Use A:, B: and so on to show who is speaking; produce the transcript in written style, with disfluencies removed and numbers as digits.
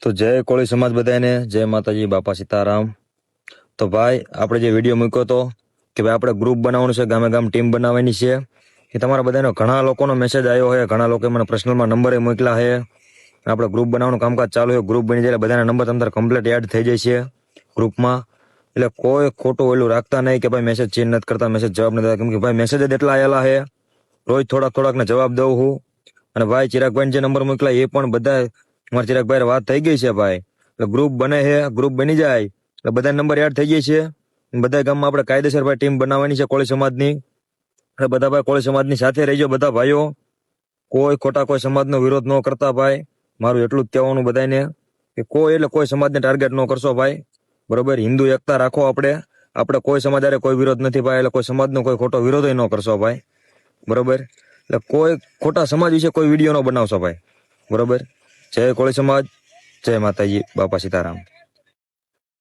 A: તો જય કોળી સમાજ બધાને, જય માતાજી, બાપા સીતારામ। તો ભાઈ આપણે જે વિડીયો મૂક્યો હતો કે ભાઈ આપણે ગ્રુપ બનાવવાનું છે, ગામે ગામ ટીમ બનાવવાની છે, એ તમારા બધાનો ઘણા લોકોનો મેસેજ આવ્યો છે, ઘણા લોકોએ મને પર્સનલમાં નંબરે મોકલા છે। આપણે ગ્રુપ બનાવવાનું કામકાજ ચાલુ છે, ગ્રુપ બની જાય બધાના નંબર તમારે કમ્પ્લીટ એડ થઈ જાય છે ગ્રુપમાં। એટલે કોઈ ખોટું ઓલું રાખતા નહીં કે ભાઈ મેસેજ ચેન્જ નથી કરતા, મેસેજ જવાબ નથી કરતા, કેમ કે ભાઈ મેસેજ જ એટલા આવેલા છે, રોજ થોડાકને જવાબ દઉં હું। અને ભાઈ ચિરાગભાઈ જે નંબર મોકલા એ પણ બધા મારા ચિરાગભાઈ વાત થઈ ગઈ છે ભાઈ, એટલે ગ્રુપ બને છે, ગ્રુપ બની જાય એટલે બધા નંબર એડ થઈ જાય છે। બધા ગામમાં આપણે કાયદેસર ભાઈ ટીમ બનાવવાની છે કોળી સમાજની, એટલે બધા ભાઈ કોળી સમાજની સાથે રહીજો બધા ભાઈઓ, કોઈ ખોટા કોઈ સમાજનો વિરોધ ન કરતા ભાઈ। મારું એટલું જ કહેવાનું બધાને કે કોઈ એટલે કોઈ સમાજને ટાર્ગેટ ન કરશો ભાઈ, બરોબર। હિન્દુ એકતા રાખો, આપણે કોઈ સમાજ હારે કોઈ વિરોધ નથી ભાઈ, એટલે કોઈ સમાજનો કોઈ ખોટો વિરોધ ન કરશો ભાઈ, બરોબર। એટલે કોઈ ખોટા સમાજ વિશે કોઈ વિડીયો ન બનાવશો ભાઈ, બરોબર। જય કોળી સમાજ, જય માતાજી, બાપા સીતારામ।